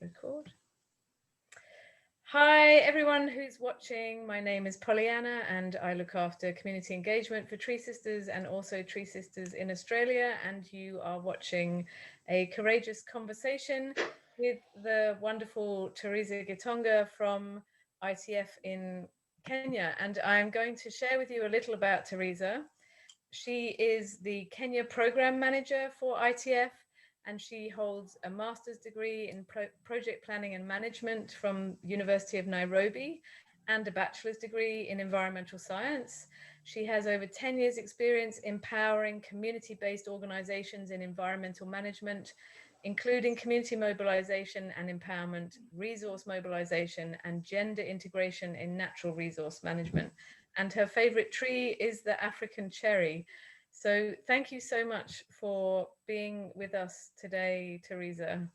Record. Hi everyone who's watching. My name is Pollyanna and I look after community engagement for TreeSisters and also TreeSisters in Australia, and you are watching a courageous conversation with the wonderful Teresa Gitonga from ITF in Kenya, and I'm going to share with you a little about Teresa. She is the Kenya Program Manager for ITF, and she holds a master's degree in project planning and management from University of Nairobi and a bachelor's degree in environmental science. She has over 10 years experience empowering community-based organizations in environmental management, including community mobilization and empowerment, resource mobilization, and gender integration in natural resource management. And her favorite tree is the African cherry. So thank you so much for being with us today, Teresa.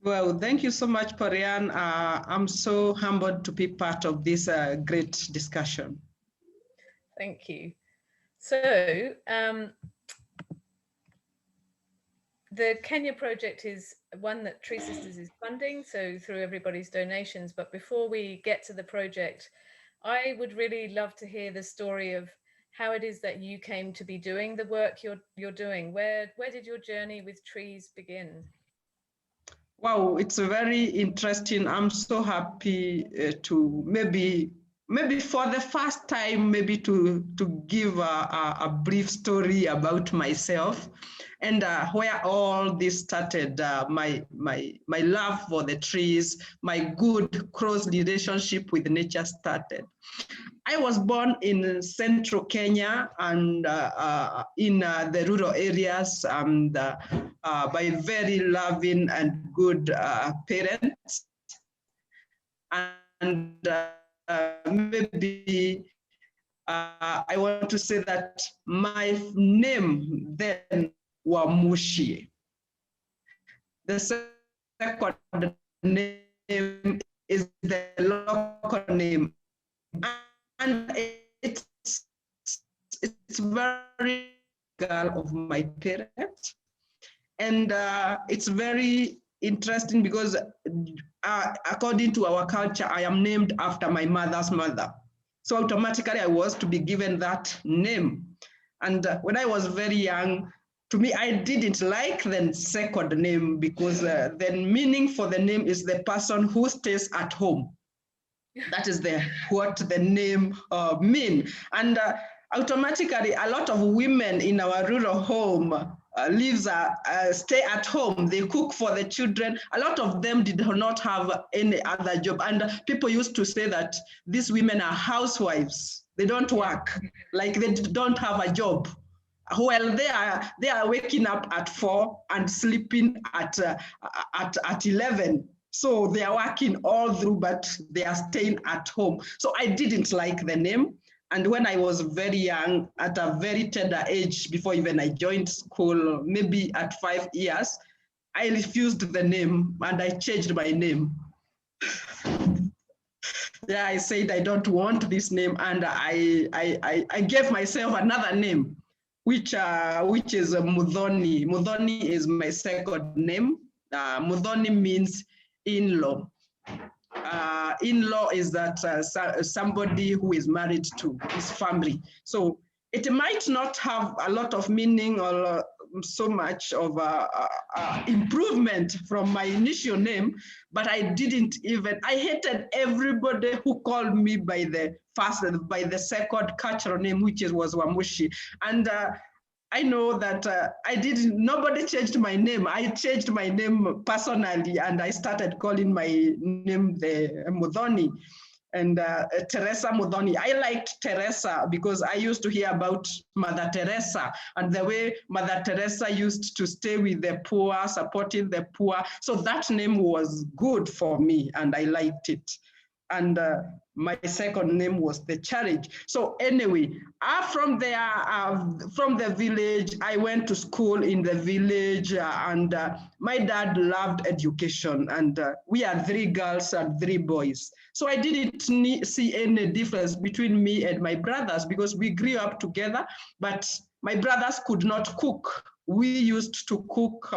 Well, thank you so much, Parian. I'm so humbled to be part of this great discussion. Thank you. So the Kenya project is one that TreeSisters is funding, so through everybody's donations. But before we get to the project, I would really love to hear the story of how it is that you came to be doing the work you're doing. Where did your journey with trees begin? Wow, it's very interesting. I'm so happy to maybe for the first time, maybe to give a brief story about myself and where all this started, my love for the trees, my good close relationship with nature started. I was born in central Kenya and in the rural areas and by very loving and good parents. And maybe I want to say that my name then was Mushi. The second name is the local name. And it's very girl of my parents, and it's very interesting because according to our culture, I am named after my mother's mother, so automatically I was to be given that name. And when I was very young, to me, I didn't like the second name because the meaning for the name is the person who stays at home. That is what the name mean. And automatically, a lot of women in our rural home stay at home. They cook for the children. A lot of them did not have any other job. And people used to say that these women are housewives. They don't work, like they don't have a job. Well, they are waking up at 4 and sleeping at 11. So they are working all through, but they are staying at home. So I didn't like the name. And when I was very young, at a very tender age, before even I joined school, maybe at 5 years, I refused the name and I changed my name. Yeah, I said I don't want this name, and I gave myself another name, which is Muthoni. Muthoni is my second name. Muthoni means in-law. In-law is that somebody who is married to his family. So it might not have a lot of meaning or so much of improvement from my initial name, but I hated everybody who called me by the second cultural name, which was Wamushi. And I know that nobody changed my name. I changed my name personally, and I started calling my name the Muthoni. And Teresa Muthoni. I liked Teresa because I used to hear about Mother Teresa and the way Mother Teresa used to stay with the poor, supporting the poor. So that name was good for me, and I liked it. And my second name was the Charity. So anyway, from the village, I went to school in the village, and my dad loved education, and we are 3 girls and 3 boys. So I didn't see any difference between me and my brothers because we grew up together, but my brothers could not cook. We used to cook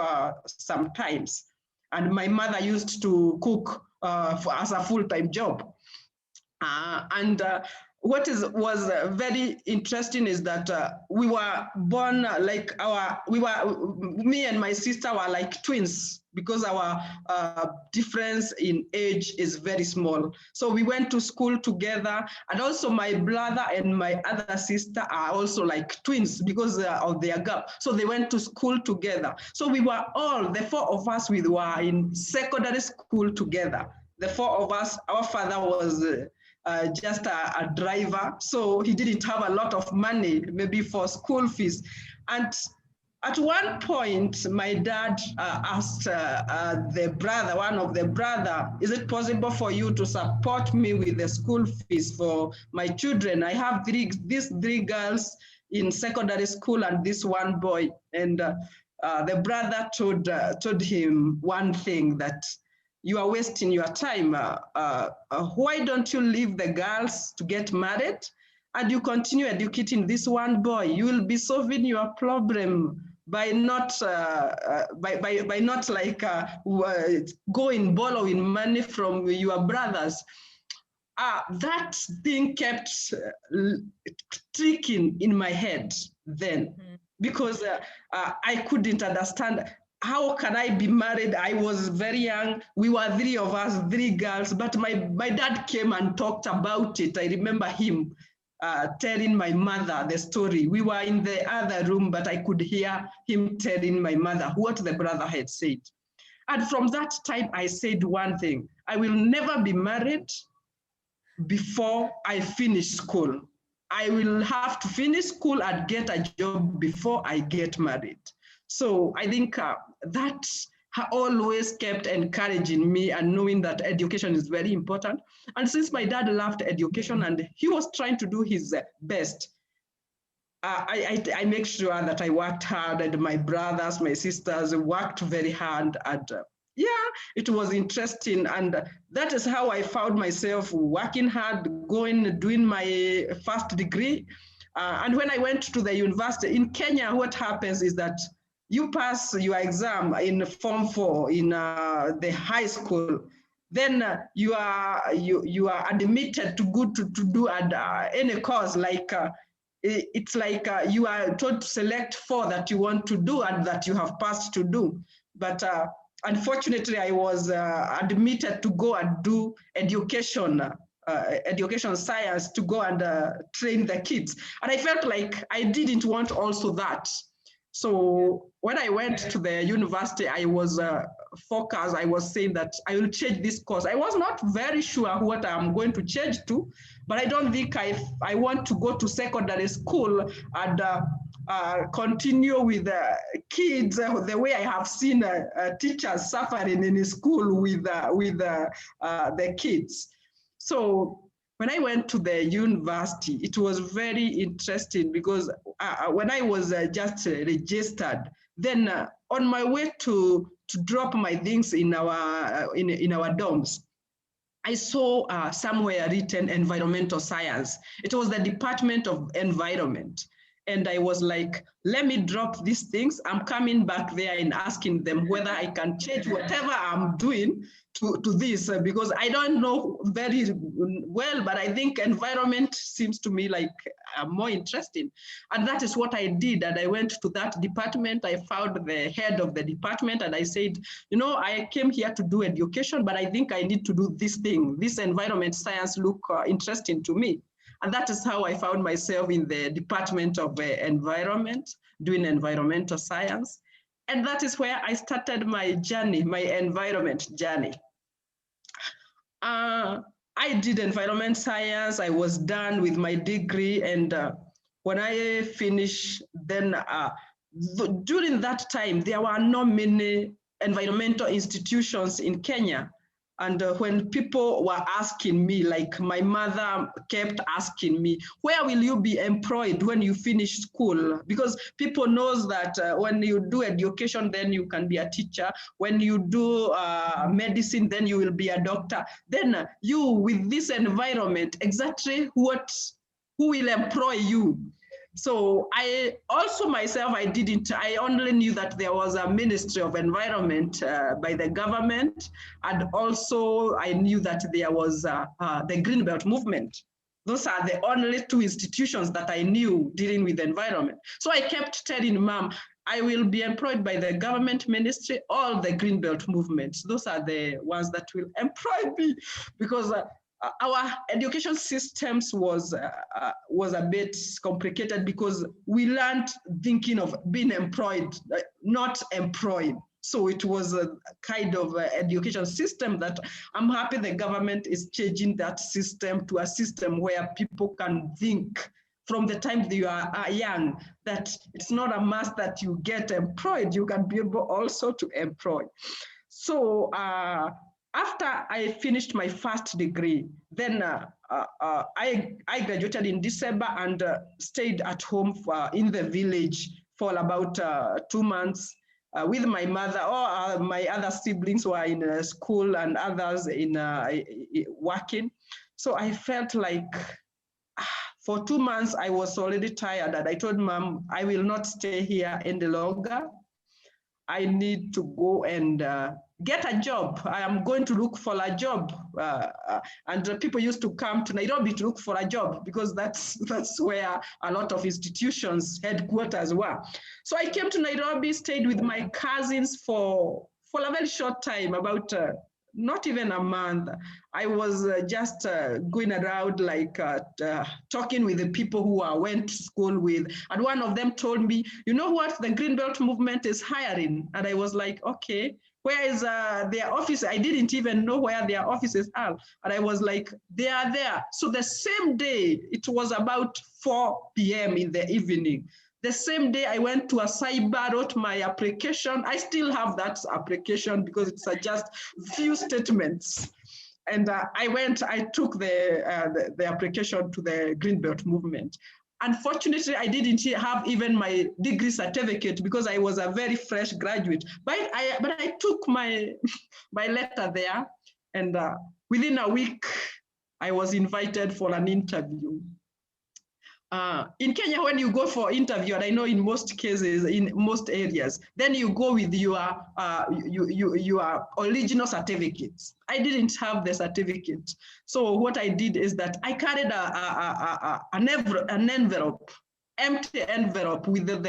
sometimes. And my mother used to cook as a full-time job. What was very interesting is that we were born me and my sister were like twins, because our difference in age is very small. So we went to school together, and also my brother and my other sister are also like twins because of their gap. So they went to school together. So we were all, the four of us, we were in secondary school together. The four of us, our father was just a driver, so he didn't have a lot of money, maybe for school fees. And at one point, my dad asked one of the brother, is it possible for you to support me with the school fees for my children? I have these three girls in secondary school and this one boy. And the brother told him one thing, that you are wasting your time. Why don't you leave the girls to get married and you continue educating this one boy? You will be solving your problem by not going borrowing money from your brothers. That thing kept tricking in my head then, because I couldn't understand. How can I be married? I was very young. We were three of us, three girls, but my dad came and talked about it. I remember him telling my mother the story. We were in the other room, but I could hear him telling my mother what the brother had said. And from that time, I said one thing: I will never be married before I finish school. I will have to finish school and get a job before I get married. So I think that always kept encouraging me and knowing that education is very important. And since my dad loved education and he was trying to do his best, I make sure that I worked hard, and my brothers, my sisters worked very hard. And yeah, it was interesting. And that is how I found myself working hard, doing my first degree. And when I went to the university in Kenya, what happens is that you pass your exam in Form 4 in the high school, then you are admitted to go to do any course. Like it's like you are told to select 4 that you want to do and that you have passed to do. But unfortunately, I was admitted to go and do education science, to go and train the kids. And I felt like I didn't want also that. So when I went to the university, I was focused. I was saying that I will change this course. I was not very sure what I'm going to change to, but I don't think I want to go to secondary school and continue with kids the way I have seen teachers suffering in school with the kids. So when I went to the university, it was very interesting because when I was just registered, then on my way to drop my things in our dorms, I saw somewhere written environmental science. It was the Department of Environment. And I was like, let me drop these things. I'm coming back there and asking them whether I can change whatever I'm doing to this, because I don't know very well, but I think environment seems to me like more interesting. And that is what I did. And I went to that department. I found the head of the department and I said, you know, I came here to do education, but I think I need to do this thing. This environment science look interesting to me. And that is how I found myself in the Department of Environment, doing environmental science. And that is where I started my journey, my environment journey. I did environment science. I was done with my degree. And when I finished, then during that time, there were not many environmental institutions in Kenya. And when people were asking me, like my mother kept asking me, where will you be employed when you finish school? Because people knows that when you do education, then you can be a teacher. When you do medicine, then you will be a doctor. Then you, with this environment, exactly who will employ you? So I also myself, I only knew that there was a Ministry of Environment by the government. And also I knew that there was the Greenbelt movement. Those are the only two institutions that I knew dealing with the environment. So I kept telling Mom, I will be employed by the government ministry or the Greenbelt movement. Those are the ones that will employ me, because our education systems was a bit complicated, because we learned thinking of being employed, not employed. So it was a kind of education system that I'm happy the government is changing that system to a system where people can think from the time that you are young, that it's not a must that you get employed, you can be able also to employ. So after I finished my first degree, then I graduated in December and stayed at home in the village for about 2 months with my mother. All my other siblings were in school and others in working. So I felt like for 2 months, I was already tired, and I told Mom, I will not stay here any longer. I need to go and get a job. I am going to look for a job. And people used to come to Nairobi to look for a job, because that's where a lot of institutions' headquarters were. So I came to Nairobi, stayed with my cousins for a very short time, about not even a month. I was just going around, like talking with the people who I went to school with. And one of them told me, you know what, the Greenbelt movement is hiring. And I was like, okay, where is their office? I didn't even know where their offices are. And I was like, they are there. So the same day, it was about 4 p.m. in the evening. The same day I went to a cyber, wrote my application. I still have that application because it's just few statements. And I took the application to the Greenbelt movement. Unfortunately, I didn't have even my degree certificate because I was a very fresh graduate. But I took my letter there, and within a week, I was invited for an interview. In Kenya, when you go for interview, and I know in most cases, in most areas, then you go with your original certificates. I didn't have the certificate. So what I did is that I carried an envelope, empty envelope with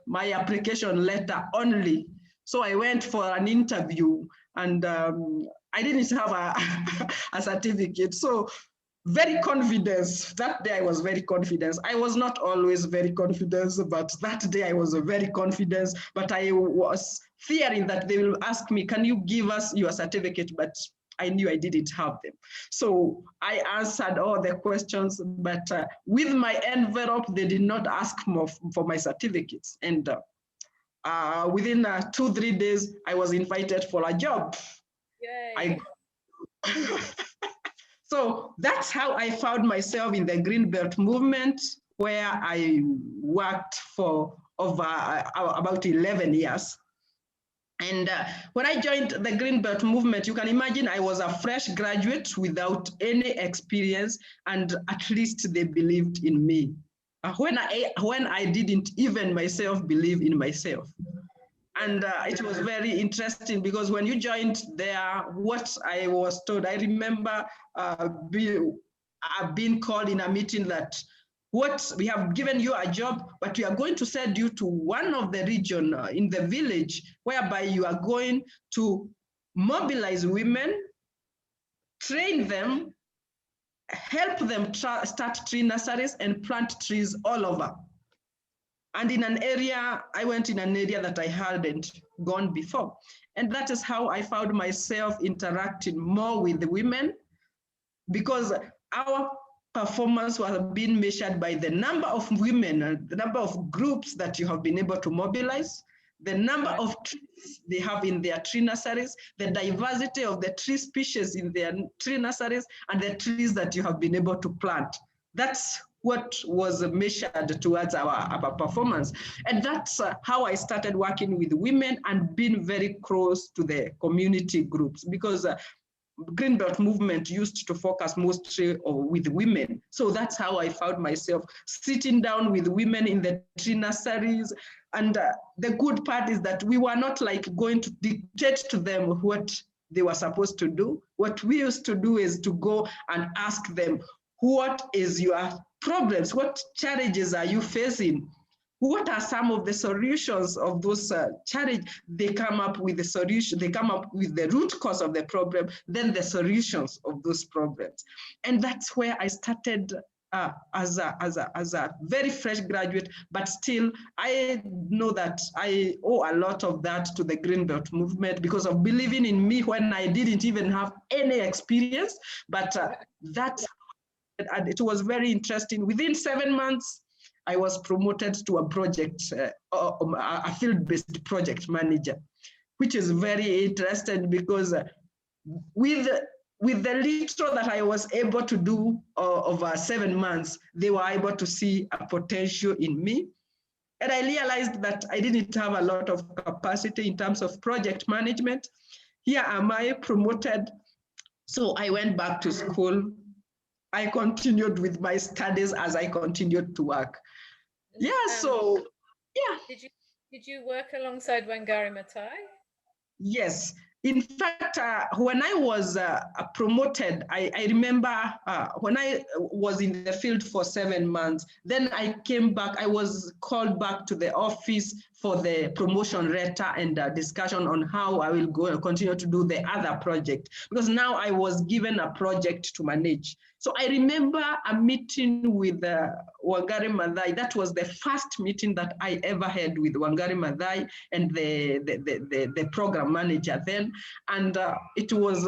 my application letter only. So I went for an interview, and I didn't have a certificate. So very confident. That day I was very confident. I was not always very confident, but that day I was very confident. But I was fearing that they will ask me, can you give us your certificate? But I knew I didn't have them. So I answered all the questions, but with my envelope, they did not ask for my certificates. And within 2-3 days, I was invited for a job. Yay. So that's how I found myself in the Greenbelt movement, where I worked for over about 11 years. And when I joined the Greenbelt movement, you can imagine I was a fresh graduate without any experience, and at least they believed in me. When I didn't even myself believe in myself. And it was very interesting, because when you joined there, what I was told, I remember being called in a meeting that we have given you a job, but we are going to send you to one of the region in the village, whereby you are going to mobilize women, train them, help them start tree nurseries and plant trees all over. And in an area, I went in an area that I hadn't gone before. And that is how I found myself interacting more with the women, because our performance was being measured by the number of women, the number of groups that you have been able to mobilize, the number of trees they have in their tree nurseries, the diversity of the tree species in their tree nurseries, and the trees that you have been able to plant. That's what was measured towards our performance. And that's how I started working with women and being very close to the community groups, because greenbelt movement used to focus mostly with women. So that's how I found myself sitting down with women in the tree nurseries. And the good part is that we were not like going to dictate to them what they were supposed to do. What we used to do is to go and ask them, what is your problems? What challenges are you facing? What are some of the solutions of those challenges? They come up with the solution, they come up with the root cause of the problem, then the solutions of those problems. And that's where I started as a very fresh graduate, but still I know that I owe a lot of that to the Greenbelt movement because of believing in me when I didn't even have any experience, but and it was very interesting. Within 7 months, I was promoted to a project, a field-based project manager, which is very interesting because with the little that I was able to do over 7 months, they were able to see a potential in me. And I realized that I didn't have a lot of capacity in terms of project management. Here am I promoted. So I went back to school. I continued with my studies as I continued to work. Yeah, so, yeah. Did you work alongside Wangari Maathai? Yes. In fact, when I was promoted, I remember when I was in the field for 7 months, then I came back, I was called back to the office for the promotion letter and discussion on how I will go and continue to do the other project, because now I was given a project to manage. So I remember a meeting with Wangari Maathai. That was the first meeting that I ever had with Wangari Maathai and the program manager then. And it was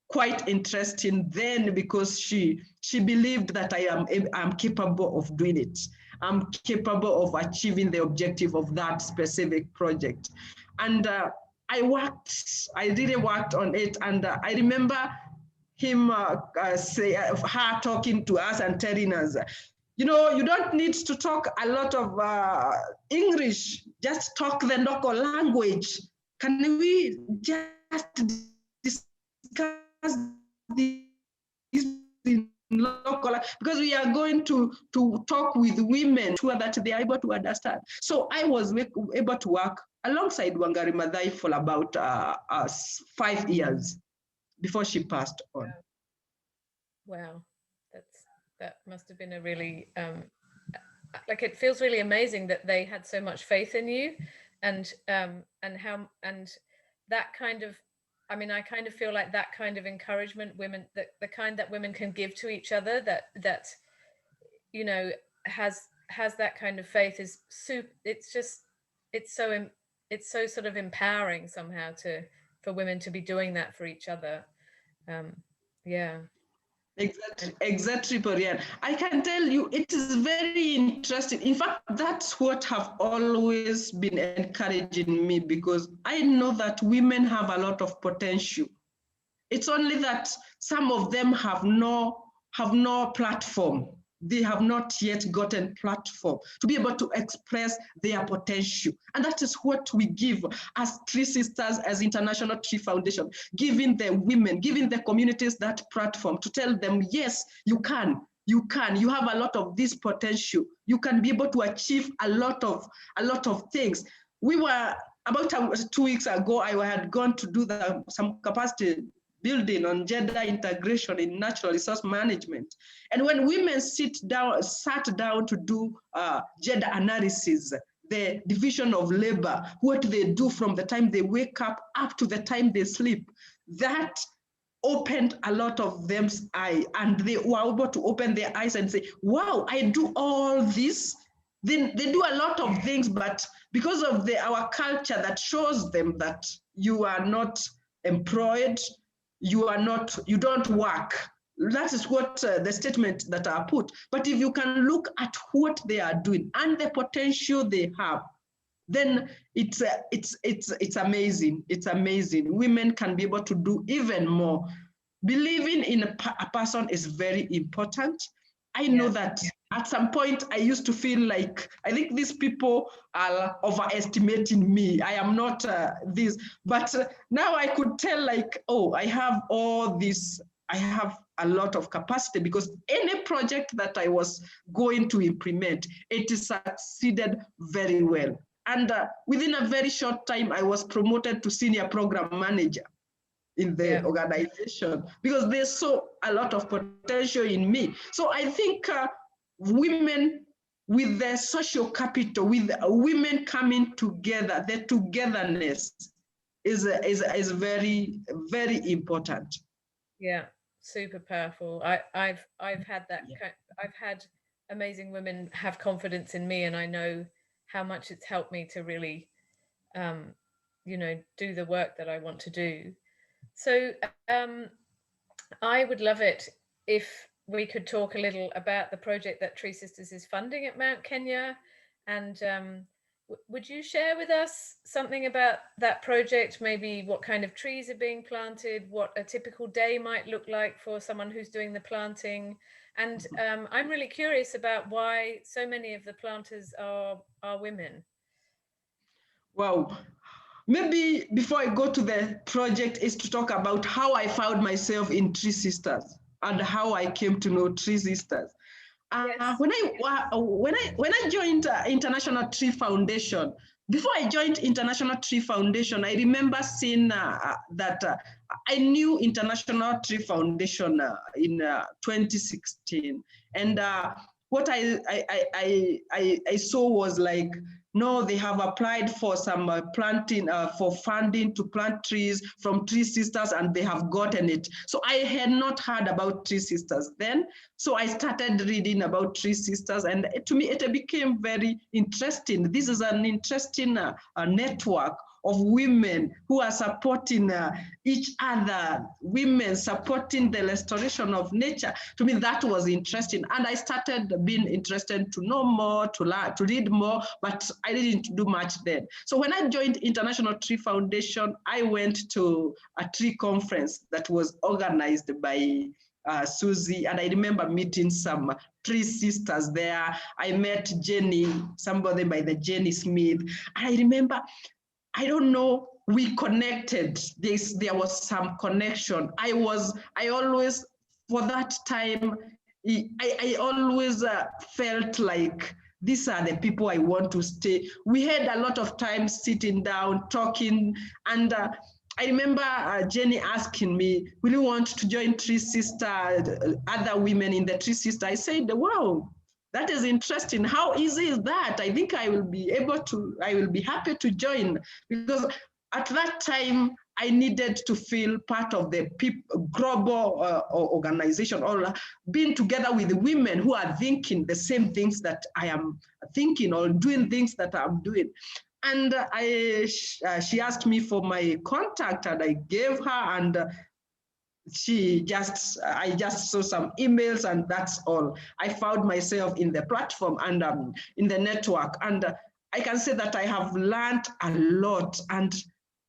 quite interesting then because she believed that I'm capable of doing it. I'm capable of achieving the objective of that specific project. And I really worked on it. And I remember him her talking to us and telling us, you know, you don't need to talk a lot of English, just talk the local language. Can we just discuss this in local? Because we are going to talk with women so that they are able to understand. So I was able to work alongside Wangari Maathai for about 5 years before she passed on. Wow, that must have been a really like, it feels really amazing that they had so much faith in you, and that kind of, I mean, I kind of feel like that kind of encouragement, women, the kind that women can give to each other, that you know has that kind of faith is super. It's so sort of empowering somehow for women to be doing that for each other. Yeah. Exactly, Porian. I can tell you it is very interesting. In fact, that's what have always been encouraging me, because I know that women have a lot of potential. It's only that some of them have no platform. They have not yet gotten platform to be able to express their potential. And that is what we give as TreeSisters, as International Tree Foundation, giving the women, giving the communities that platform to tell them, yes, you can, you have a lot of this potential. You can be able to achieve a lot of things. We were, about 2 weeks ago, I had gone to do some capacity building on gender integration in natural resource management. And when women sat down to do gender analysis, the division of labor, what they do from the time they wake up to the time they sleep, that opened a lot of them's eyes, and they were able to open their eyes and say, wow, I do all this. They do a lot of things, but because of our culture that shows them that you are not employed, you don't work. That is what the statement that are put. But if you can look at what they are doing and the potential they have, then it's amazing. It's amazing. Women can be able to do even more. Believing in a person is very important. I know that at some point I used to feel like, I think these people are overestimating me. I am not this, but now I could tell like, oh, I have all this, I have a lot of capacity, because any project that I was going to implement, it succeeded very well. And within a very short time, I was promoted to senior program manager in the organization, because they saw a lot of potential in me. So I think women with their social capital, with women coming together, the togetherness is very, very important. Yeah, super powerful. I've had that. I've had amazing women have confidence in me, and I know how much it's helped me to really, you know, do the work that I want to do. So I would love it if we could talk a little about the project that TreeSisters is funding at Mount Kenya, and would you share with us something about that project? Maybe what kind of trees are being planted, what a typical day might look like for someone who's doing the planting. And I'm really curious about why so many of the planters are women. Wow. Maybe before I go to the project is to talk about how I found myself in TreeSisters and how I came to know TreeSisters. Yes. When I joined International Tree Foundation, before I joined International Tree Foundation, I remember seeing that I knew International Tree Foundation in 2016, and what I saw was like, no, they have applied for some planting, for funding to plant trees from TreeSisters, and they have gotten it. So I had not heard about TreeSisters then. So I started reading about TreeSisters, and to me, it became very interesting. This is an interesting network of women who are supporting each other, women supporting the restoration of nature. To me, that was interesting. And I started being interested to know more, to learn, to read more, but I didn't do much then. So when I joined International Tree Foundation, I went to a tree conference that was organized by Susie, and I remember meeting some TreeSisters there. I met Jenny, somebody by the Jenny Smith. And I remember, I don't know, we connected. There was some connection. I always, for that time, I always felt like these are the people I want to stay. We had a lot of time sitting down, talking, and I remember Jenny asking me, will you want to join TreeSister, other women in the TreeSister? I said, wow, that is interesting. How easy is that? I think I will be happy to join, because at that time, I needed to feel part of the global organization, or being together with the women who are thinking the same things that I am thinking, or doing things that I'm doing. And she asked me for my contact, and I gave her, and I just saw some emails, and that's all. I found myself in the platform and in the network, and I can say that I have learned a lot, and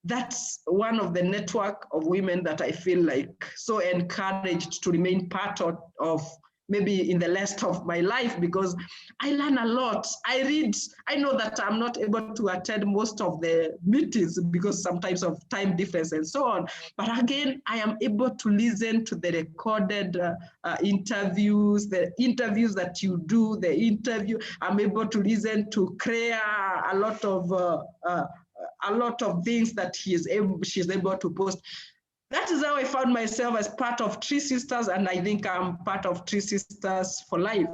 that's one of the network of women that I feel like so encouraged to remain part of maybe in the rest of my life, because I learn a lot. I read. I know that I'm not able to attend most of the meetings because sometimes of time difference and so on. But again, I am able to listen to the recorded interviews, the interviews that you do, the interview. I'm able to listen to Claire, a lot of things that she's able to post. That is how I found myself as part of TreeSisters, and I think I'm part of TreeSisters for life.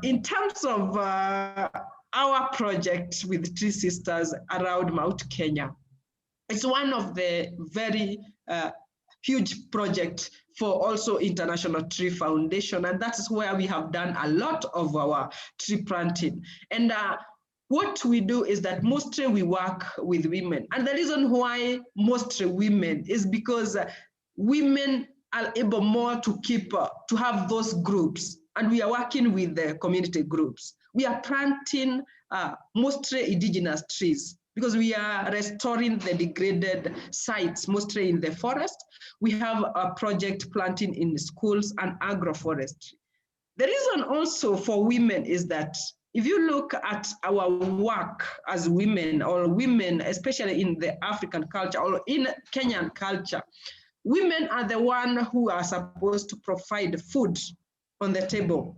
In terms of our project with TreeSisters around Mount Kenya, it's one of the very huge projects for also International Tree Foundation, and that is where we have done a lot of our tree planting. And what we do is that mostly we work with women. And the reason why mostly women is because women are able more to to have those groups. And we are working with the community groups. We are planting mostly indigenous trees, because we are restoring the degraded sites, mostly in the forest. We have a project planting in schools and agroforestry. The reason also for women is that if you look at our work as women, or women, especially in the African culture or in Kenyan culture, women are the one who are supposed to provide food on the table.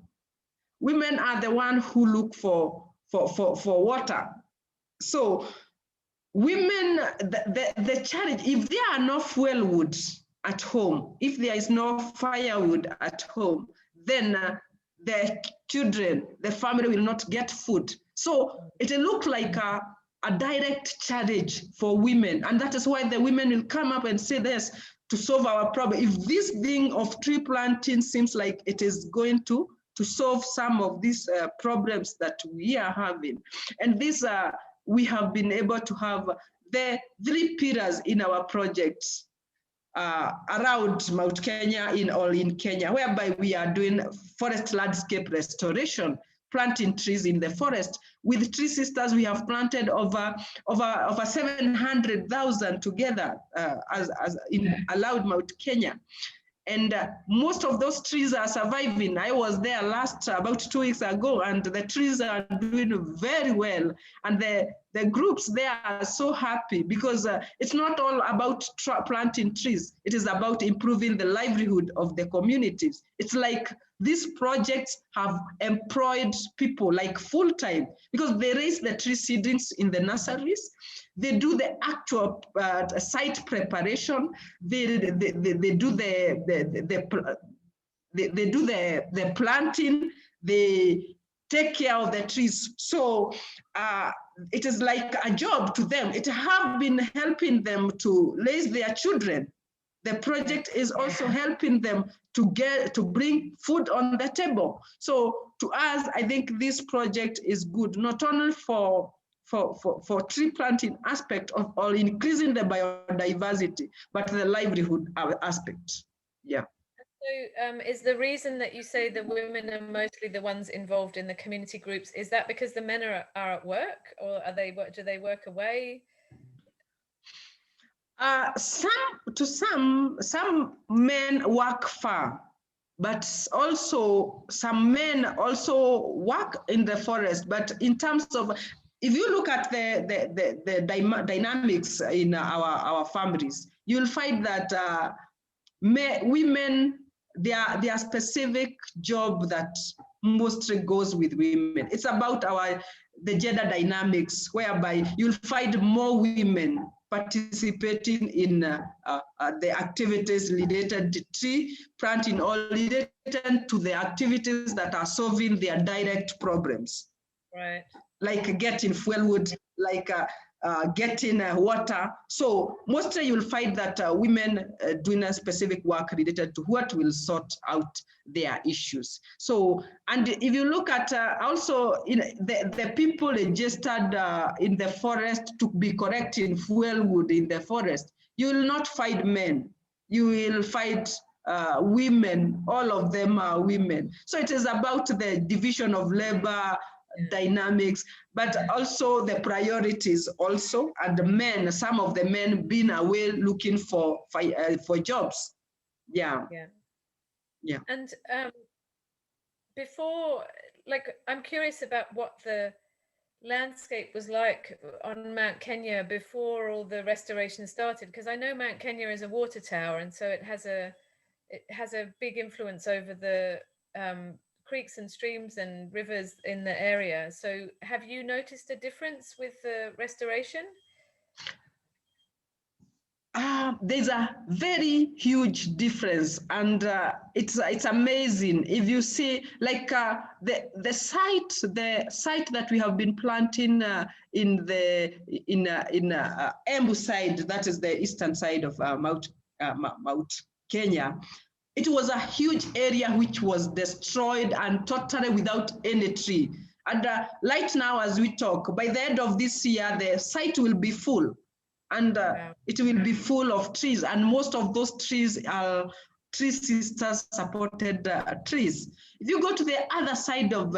Women are the one who look for water. So women, the challenge, if there are no fuel wood at home, if there is no firewood at home, then the children, the family will not get food. So it will look like a direct challenge for women. And that is why the women will come up and say this to solve our problem. If this thing of tree planting seems like it is going to solve some of these problems that we are having. And this, we have been able to have the 3 pillars in our projects around Mount Kenya in Kenya, whereby we are doing forest landscape restoration, planting trees in the forest. With TreeSisters, we have planted over 700,000 together as in allowed Mount Kenya. And most of those trees are surviving. I was there about 2 weeks ago, and the trees are doing very well. And the groups there are so happy because it's not all about planting trees. It is about improving the livelihood of the communities. It's like these projects have employed people like full-time because they raise the tree seedlings in the nurseries. They do the actual site preparation. They do the planting. They take care of the trees. So it is like a job to them. It has been helping them to raise their children. The project is also helping them to bring food on the table. So to us, I think this project is good, not only for tree planting aspect of or increasing the biodiversity, but the livelihood aspect. Yeah. So is the reason that you say the women are mostly the ones involved in the community groups, is that because the men are at work, or do they work away? Some men work far, but also some men also work in the forest. But in terms of, if you look at the dynamics in our families, you'll find that women, their specific job that mostly goes with women. It's about the gender dynamics, whereby you'll find more women participating in the activities related to tree planting or related to the activities that are solving their direct problems. Right. Like getting fuel wood, like getting water. So mostly you'll find that women doing a specific work related to what will sort out their issues. So, and if you look at also in the people registered in the forest to be collecting fuel wood in the forest, you will not find men. You will find women. All of them are women. So it is about the division of labor dynamics, but also the priorities also, and the men, some of the men being away looking for jobs. Yeah. And before, like, I'm curious about what the landscape was like on Mount Kenya before all the restoration started, because I know Mount Kenya is a water tower, and so it has a big influence over the creeks and streams and rivers in the area. So have you noticed a difference with the restoration? There's a very huge difference, and it's amazing if you see, like the site that we have been planting in Embu side, that is the eastern side of Mount Kenya. It was a huge area which was destroyed and totally without any tree. And right now, as we talk, by the end of this year, the site will be full. And it will be full of trees, and most of those trees are TreeSisters supported trees. If you go to the other side of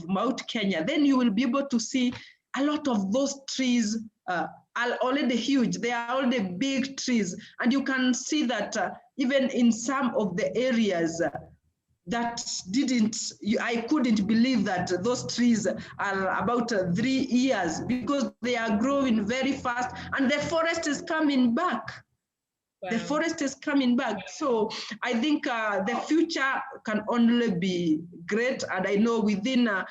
Mount Kenya, then you will be able to see a lot of those trees are already huge. They are already big trees, and you can see that even in some of the areas, that I couldn't believe that those trees are about 3 years, because they are growing very fast and the forest is coming back. Wow. The forest is coming back. So I think the future can only be great. And I know within a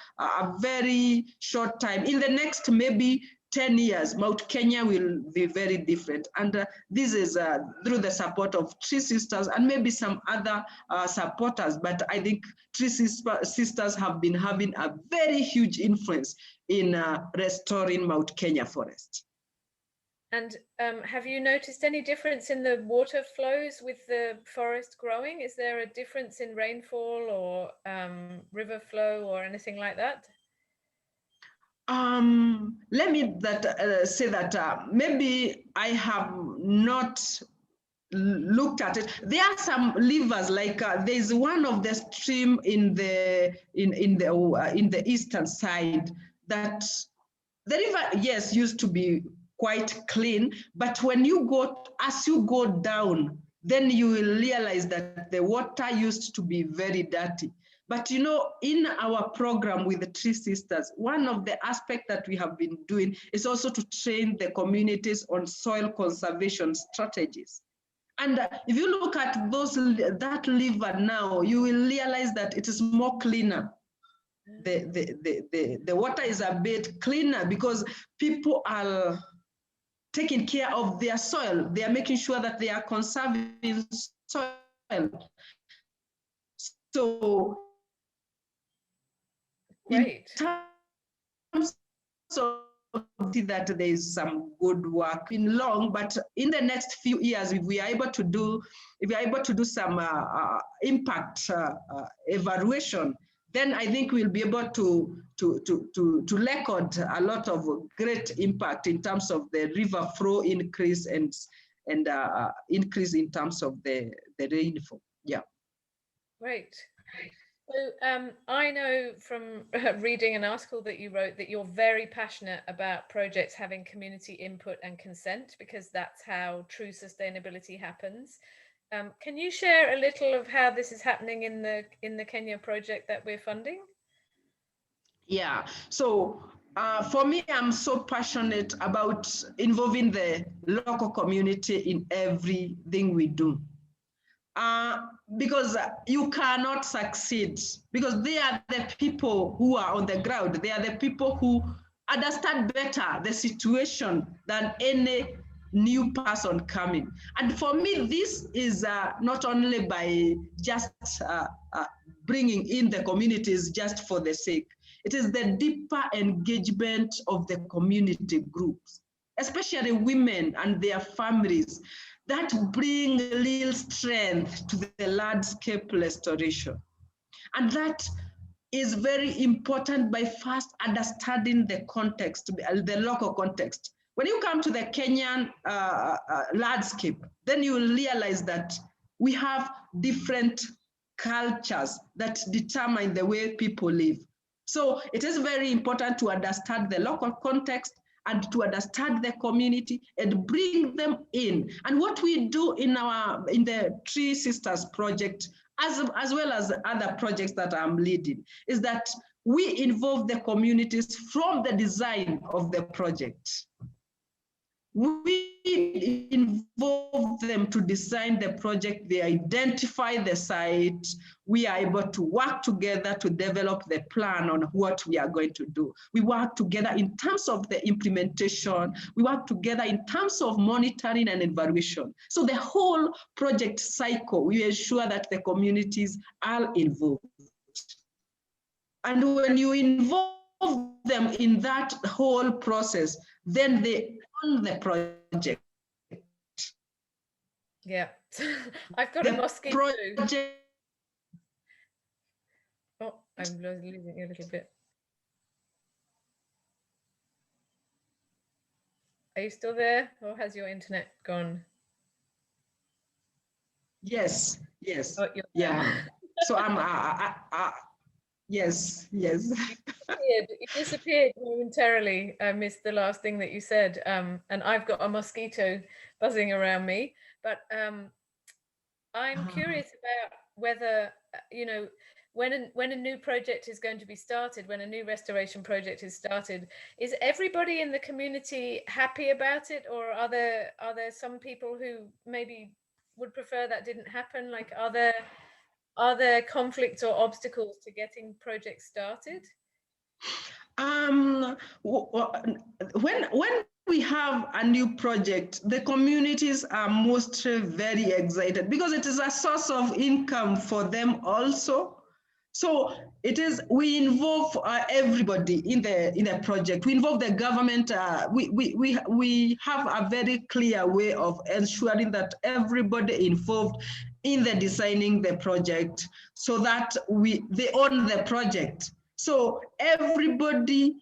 very short time, in the next maybe 10 years, Mount Kenya will be very different. And this is through the support of TreeSisters and maybe some other supporters. But I think TreeSisters have been having a very huge influence in restoring Mount Kenya forest. And have you noticed any difference in the water flows with the forest growing? Is there a difference in rainfall or river flow or anything like that? Let me say that maybe I have not looked at it. There are some rivers, like there's one of the stream in the eastern side that the river, yes, used to be quite clean, but when you go, as you go down, then you will realize that the water used to be very dirty. But you know, in our program with the TreeSisters, one of the aspects that we have been doing is also to train the communities on soil conservation strategies. And if you look at that river now, you will realize that it is more cleaner. The water is a bit cleaner because people are taking care of their soil. They are making sure that they are conserving soil. So, great. In terms of that, there is some good work in long, but in the next few years, if we are able to do some impact evaluation, then I think we'll be able to record a lot of great impact in terms of the river flow increase and increase in terms of the rainfall. Yeah. Great. So I know from reading an article that you wrote that you're very passionate about projects having community input and consent, because that's how true sustainability happens. Can you share a little of how this is happening in the Kenya project that we're funding? Yeah, so for me, I'm so passionate about involving the local community in everything we do. Because you cannot succeed, because they are the people who are on the ground. They are the people who understand better the situation than any new person coming. And for me, this is not only by just bringing in the communities just for the sake. It is the deeper engagement of the community groups, especially women and their families, that bring real strength to the landscape restoration. And that is very important by first understanding the context, the local context. When you come to the Kenyan landscape, then you will realize that we have different cultures that determine the way people live. So it is very important to understand the local context and to understand the community and bring them in. And what we do in the TreeSisters project, as well as other projects that I'm leading, is that we involve the communities from the design of the project. We involve them to design the project, they identify the site, we are able to work together to develop the plan on what we are going to do. We work together in terms of the implementation, we work together in terms of monitoring and evaluation. So the whole project cycle, we ensure that the communities are involved. And when you involve them in that whole process, then they own the project. Yeah, I've got a mosquito. Oh, I'm losing you a little bit. Are you still there, or has your internet gone? Yes. Oh, yeah. So I'm yes. You disappeared momentarily. I missed the last thing that you said, and I've got a mosquito buzzing around me. But I'm curious about whether, you know, when a new project is going to be started, when a new restoration project is started, is everybody in the community happy about it, or are there some people who maybe would prefer that didn't happen? Like, are there conflicts or obstacles to getting projects started? When we have a new project, the communities are mostly very excited because it is a source of income for them also. So we involve everybody in the project. We involve the government. We have a very clear way of ensuring that everybody involved in the designing the project, so that they own the project. So everybody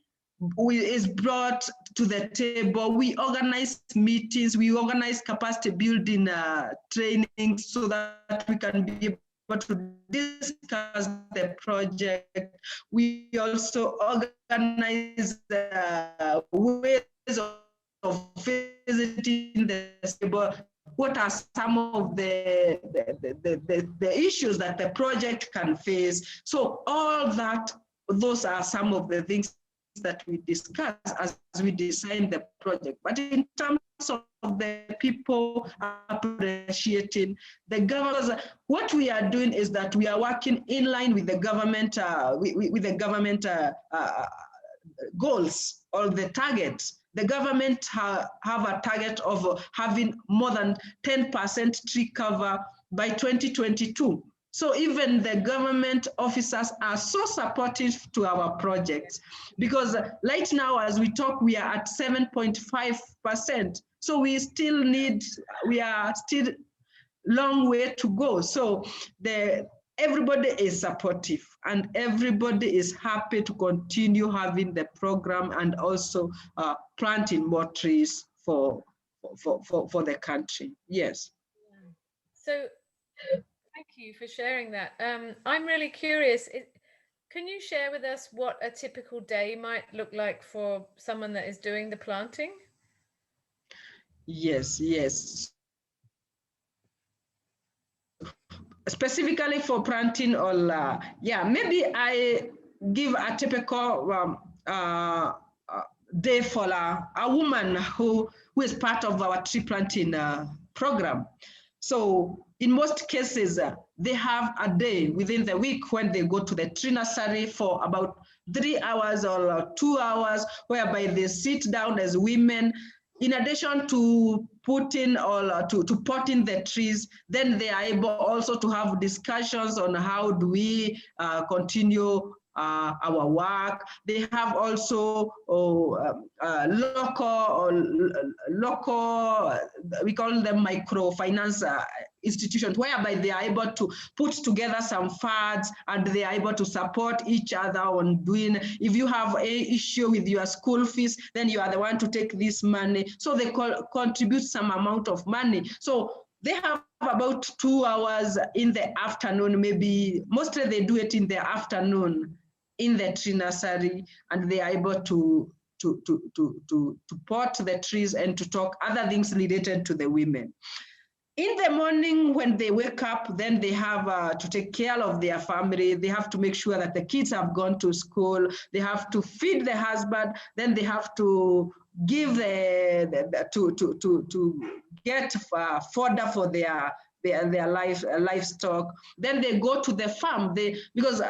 is brought to the table. We organize meetings, we organize capacity building training, so that we can be able to discuss the project. We also organize ways of visiting the table. What are some of the issues that the project can face? So all that, those are some of the things that we discuss as we design the project. But in terms of the people appreciating the government, what we are doing is that we are working in line with the government, goals or the targets. The government have a target of having more than 10% tree cover by 2022. So even the government officers are so supportive to our projects, because right now as we talk, we are at 7.5%. So we are still long way to go. So everybody is supportive and everybody is happy to continue having the program and also planting more trees for the country. Yes. So thank you for sharing that. I'm really curious. Can you share with us what a typical day might look like for someone that is doing the planting? Yes. Specifically for planting, or maybe I give a typical day for a woman who is part of our tree planting program. So in most cases, they have a day within the week when they go to the tree nursery for about 3 hours or 2 hours, whereby they sit down as women. In addition to putting or to potting the trees, then they are able also to have discussions on how do we continue our work. They have also local, we call them microfinance institutions, whereby they are able to put together some funds and they are able to support each other on doing, if you have an issue with your school fees, then you are the one to take this money. So they contribute some amount of money. So they have about 2 hours in the afternoon, maybe mostly they do it in the afternoon in the tree nursery, and they are able to pot the trees and to talk other things related to the women. In the morning when they wake up, then they have to take care of their family. They have to make sure that the kids have gone to school. They have to feed the husband. Then they have to give to get fodder for their livestock. Then they go to the farm. Because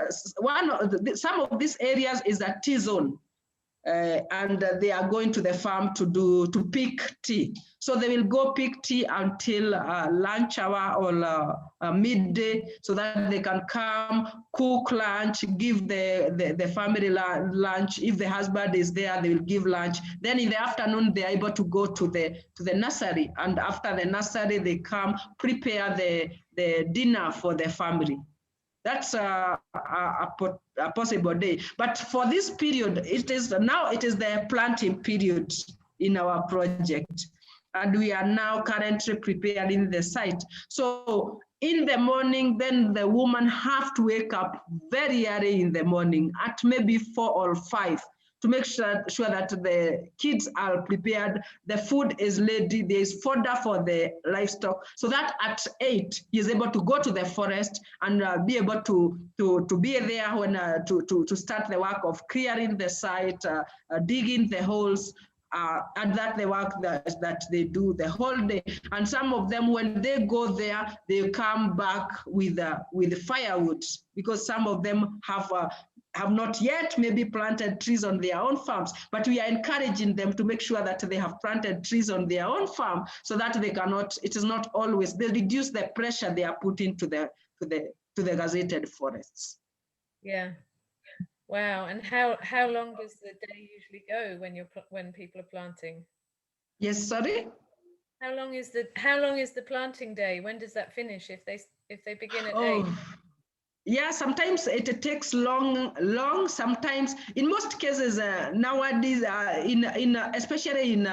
some of these areas is a tea zone. And they are going to the farm to pick tea. So they will go pick tea until lunch hour or midday, so that they can come, cook lunch, give the family lunch. If the husband is there, they will give lunch. Then in the afternoon, they are able to go to the nursery. And after the nursery, they come prepare the dinner for the family. That's a possible day. But for this period, it is the planting period in our project. And we are now currently preparing the site. So in the morning, then the woman have to wake up very early in the morning at maybe 4 or 5 to make sure that the kids are prepared, the food is ready, there is fodder for the livestock, so that at 8 he is able to go to the forest and be able to be there when to start the work of clearing the site, digging the holes, and that the work that they do the whole day. And some of them, when they go there, they come back with firewood, because some of them have not yet maybe planted trees on their own farms, but we are encouraging them to make sure that they have planted trees on their own farm, so that they cannot, it is not always, they reduce the pressure they are putting to the gazetted forests. Yeah. Wow. And how long does the day usually go when people are planting? Yes, sorry? How long is the planting day? When does that finish if they begin at 8? Yeah, sometimes it takes long. Sometimes, in most cases, nowadays, especially in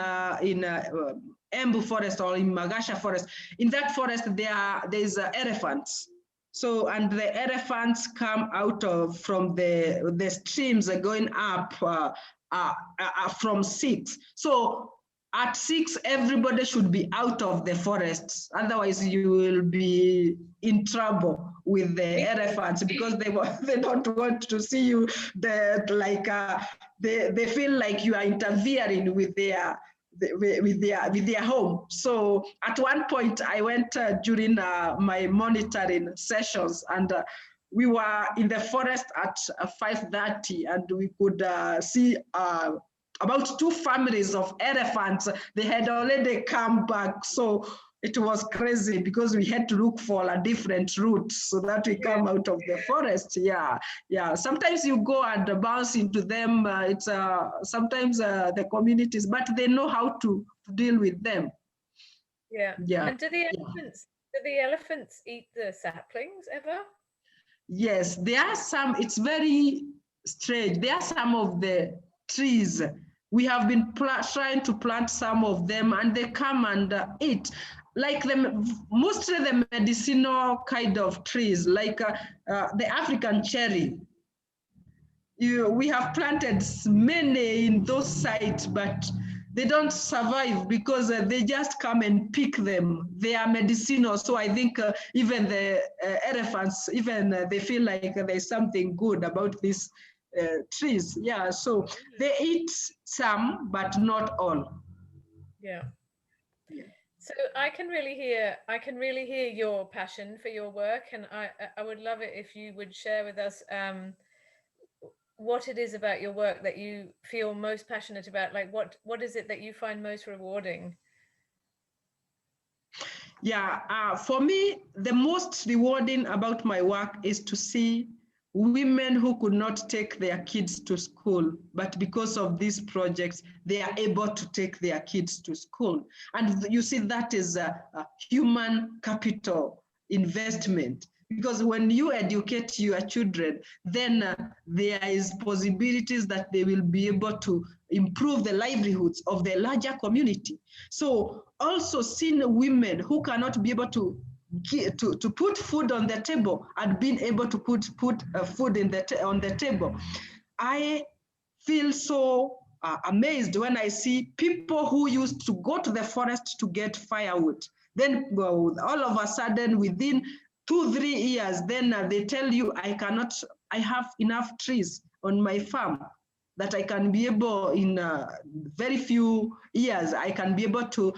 Embu forest or in Magasha forest, in that forest there's elephants. So, and the elephants come out from the streams going up from 6. So at 6, everybody should be out of the forests. Otherwise, you will be in trouble with the elephants, because they don't want to see you. They feel like you are interfering with their home. So at one point, I went during my monitoring sessions, and we were in the forest at 5:30, and we could see about 2 families of elephants. They had already come back. So it was crazy, because we had to look for a different route so that we come out of the forest. Yeah. Sometimes you go and bounce into them. It's sometimes the communities, but they know how to deal with them. Yeah. And do the elephants eat the saplings ever? Yes, there are some. It's very strange. There are some of the trees. We have been trying to plant some of them, and they come and eat. Like mostly the medicinal kind of trees, like the African cherry. We have planted many in those sites, but they don't survive because they just come and pick them. They are medicinal. So I think even the elephants, even they feel like there's something good about these trees. Yeah, so they eat some, but not all. Yeah. So I can really hear your passion for your work, and I would love it if you would share with us what it is about your work that you feel most passionate about. Like what is it that you find most rewarding? Yeah, for me, the most rewarding about my work is to see women who could not take their kids to school, but because of these projects, they are able to take their kids to school. And you see, that is a human capital investment. Because when you educate your children, then there is possibilities that they will be able to improve the livelihoods of the larger community. So also seeing women who cannot be able to put food on the table and being able to put food on the table, I feel so amazed when I see people who used to go to the forest to get firewood. Then all of a sudden, within 2-3 years, then they tell you, I have enough trees on my farm that I can be able, in very few years, I can be able to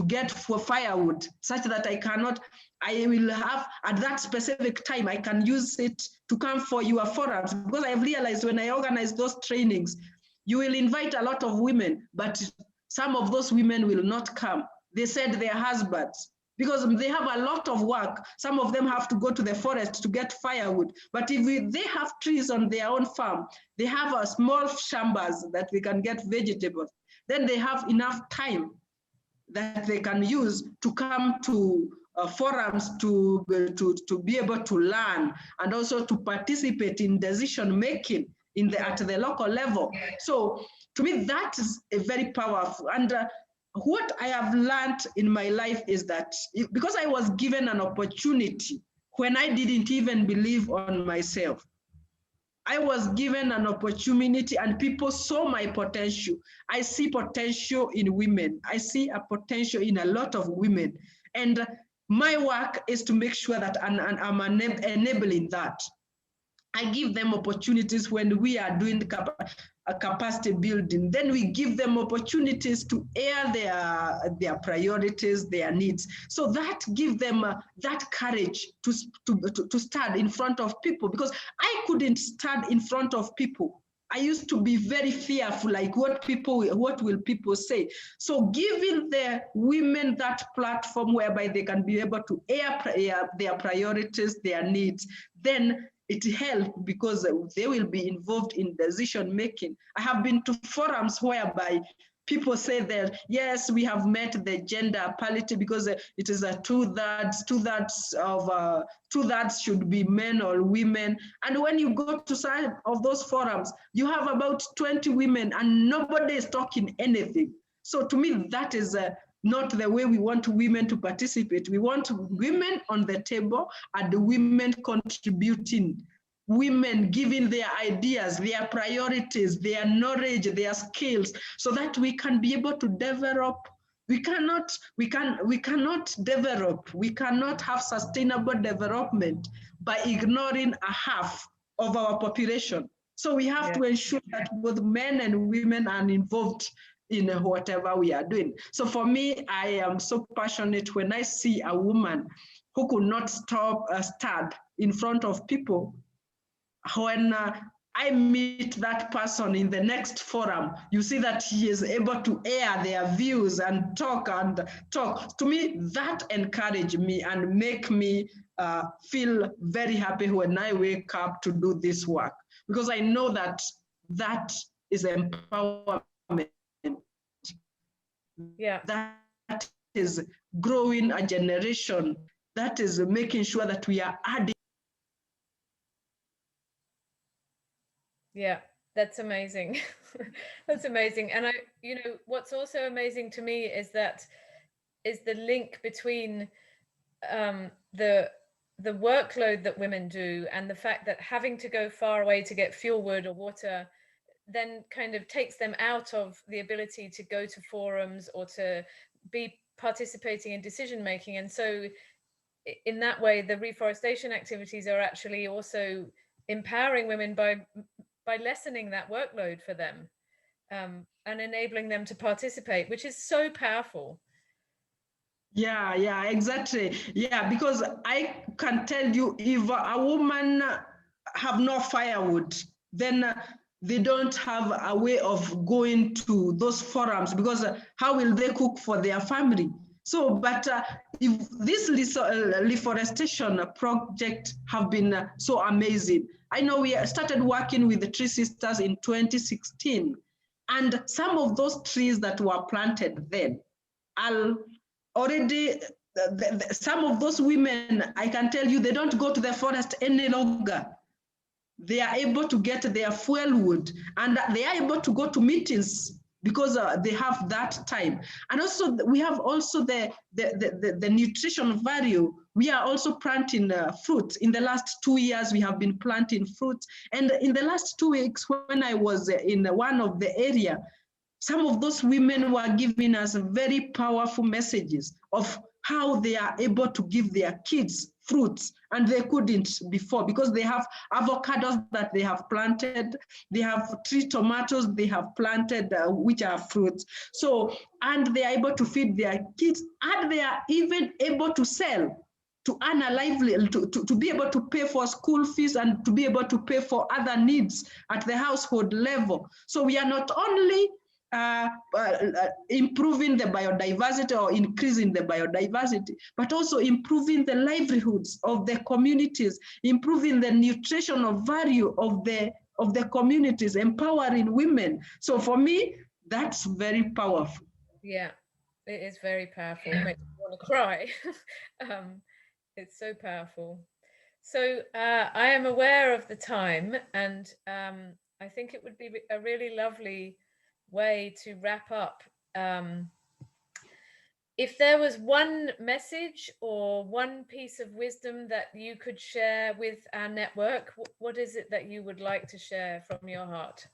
get for firewood, such that I will have, at that specific time, I can use it to come for your forums. Because I've realized when I organize those trainings, you will invite a lot of women, but some of those women will not come. They said their husbands, because they have a lot of work. Some of them have to go to the forest to get firewood. But if they have trees on their own farm, they have a small chambers that they can get vegetables. Then they have enough time that they can use to come to forums to be able to learn, and also to participate in decision making at the local level. So to me, that is a very powerful. And what I have learned in my life is that because I was given an opportunity when I didn't even believe on myself, I was given an opportunity and people saw my potential. I see potential in women. I see a potential in a lot of women. And my work is to make sure that I'm enabling that. I give them opportunities when we are doing capacity building. Then we give them opportunities to air their priorities, their needs. So that gives them that courage to stand in front of people, because I couldn't stand in front of people. I used to be very fearful, like what will people say? So giving the women that platform whereby they can be able to air their priorities, their needs, then it helps because they will be involved in decision making. I have been to forums whereby people say that, yes, we have met the gender parity because it is a two-thirds should be men or women. And when you go to some of those forums, you have about 20 women and nobody is talking anything. So to me, that is not the way we want women to participate. We want women on the table and the women contributing, women giving their ideas, their priorities, their knowledge, their skills, so that we can be able to develop. We cannot develop, we cannot have sustainable development by ignoring a half of our population. So we have to ensure that both men and women are involved in whatever we are doing. So for me, I am so passionate when I see a woman who could not stand in front of people. When I meet that person in the next forum, you see that he is able to air their views and talk. To me, that encouraged me and make me feel very happy when I wake up to do this work, because I know that that is empowerment. Yeah. That is growing a generation. That is making sure that we are adding. Yeah, that's amazing. That's amazing. And what's also amazing to me is the link between the workload that women do and the fact that having to go far away to get fuel wood or water then kind of takes them out of the ability to go to forums or to be participating in decision making. And so in that way, the reforestation activities are actually also empowering women by lessening that workload for them, and enabling them to participate, which is so powerful. Yeah, exactly. Yeah, because I can tell you, if a woman have no firewood, then they don't have a way of going to those forums, because how will they cook for their family? So, but if this reforestation project have been so amazing. I know we started working with the TreeSisters in 2016, and some of those trees that were planted then are already, some of those women, I can tell you, they don't go to the forest any longer. They are able to get their fuel wood, and they are able to go to meetings because they have that time. And also we have also the nutrition value. We are also planting fruits. In the last 2 years, we have been planting fruits. And in the last 2 weeks, when I was in one of the area, some of those women were giving us very powerful messages of how they are able to give their kids fruits, and they couldn't before, because they have avocados that they have planted, they have tree tomatoes they have planted, which are fruits. So, and they are able to feed their kids, and they are even able to sell, to earn a livelihood, to be able to pay for school fees and to be able to pay for other needs at the household level. So we are not only improving the biodiversity or increasing the biodiversity, but also improving the livelihoods of the communities, improving the nutritional value of the communities, empowering women. So for me, that's very powerful. Yeah, it is very powerful. It makes me want to cry. It's so powerful. So I am aware of the time, and I think it would be a really lovely way to wrap up if there was one message or one piece of wisdom that you could share with our network, what is it that you would like to share from your heart?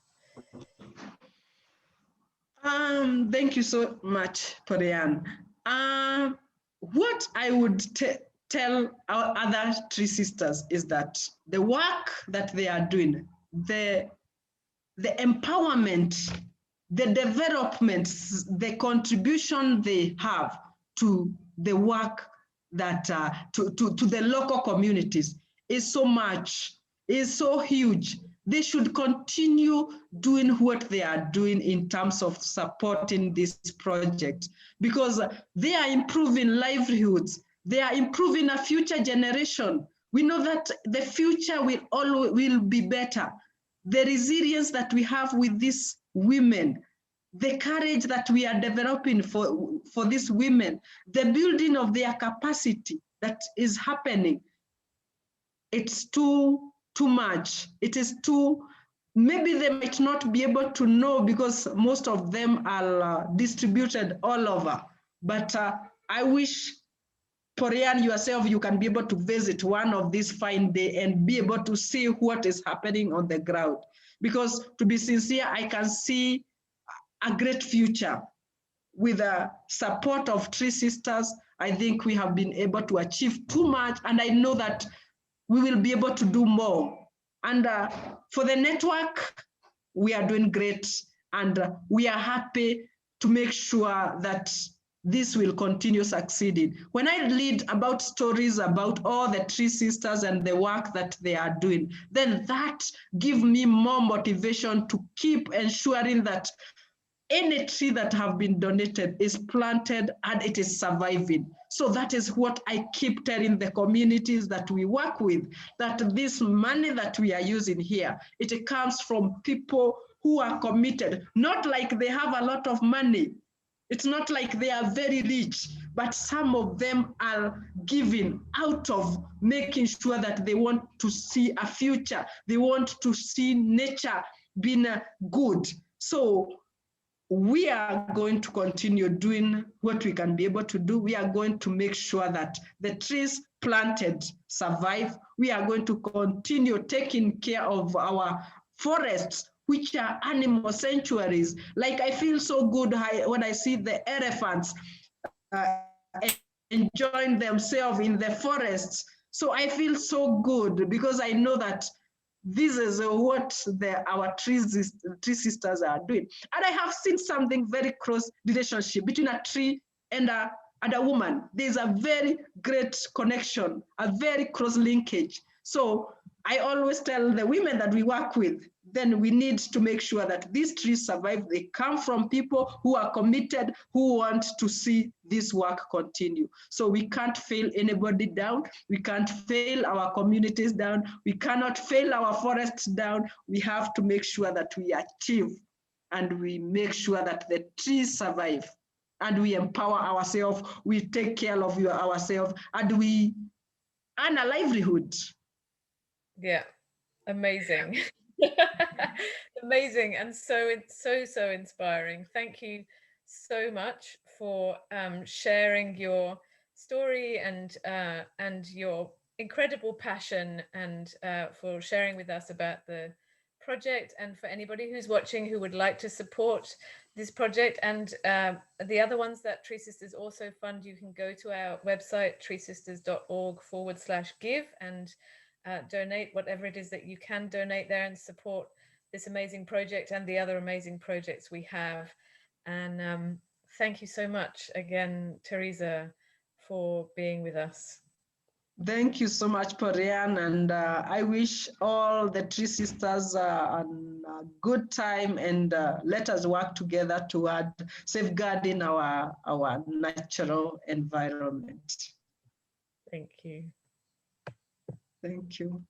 Thank you so much, Porian. What I would tell our other Tree Sisters is that the work that they are doing, the empowerment, the development, the contribution they have to the work that to the local communities is so much, is so huge. They should continue doing what they are doing in terms of supporting this project, because they are improving livelihoods. They are improving a future generation. We know that the future will be better. The resilience that we have with these women, the courage that we are developing for these women, the building of their capacity that is happening, it's too much. It is too, maybe they might not be able to know because most of them are distributed all over. But I wish, Porian, yourself, you can be able to visit one of these fine days and be able to see what is happening on the ground. Because to be sincere, I can see a great future. With the support of TreeSisters, I think we have been able to achieve too much, and I know that we will be able to do more. And for the network, we are doing great, and we are happy to make sure that this will continue succeeding. When I read about stories about all the Tree Sisters and the work that they are doing, then that gives me more motivation to keep ensuring that any tree that have been donated is planted and it is surviving. So that is what I keep telling the communities that we work with, that this money that we are using here, it comes from people who are committed, not like they have a lot of money. It's not like they are very rich, but some of them are giving out of making sure that they want to see a future. They want to see nature being good. So we are going to continue doing what we can be able to do. We are going to make sure that the trees planted survive. We are going to continue taking care of our forests, which are animal sanctuaries. Like, I feel so good when I see the elephants enjoying themselves in the forests. So I feel so good because I know that this is what our Tree Sisters are doing. And I have seen something very close relationship between a tree and a woman. There's a very great connection, a very close linkage. So I always tell the women that we work with, then we need to make sure that these trees survive. They come from people who are committed, who want to see this work continue. So we can't fail anybody down. We can't fail our communities down. We cannot fail our forests down. We have to make sure that we achieve and we make sure that the trees survive and we empower ourselves, we take care of ourselves, and we earn a livelihood. Yeah, amazing. Amazing, and it's so inspiring. Thank you so much for sharing your story and your incredible passion, and for sharing with us about the project. And for anybody who's watching who would like to support this project and the other ones that TreeSisters also fund, you can go to our website treesisters.org/give and donate whatever it is that you can donate there and support this amazing project and the other amazing projects we have. And thank you so much again, Teresa, for being with us. Thank you so much, Porian, and I wish all the Tree Sisters a good time, and let us work together toward safeguarding our natural environment. Thank you. Thank you.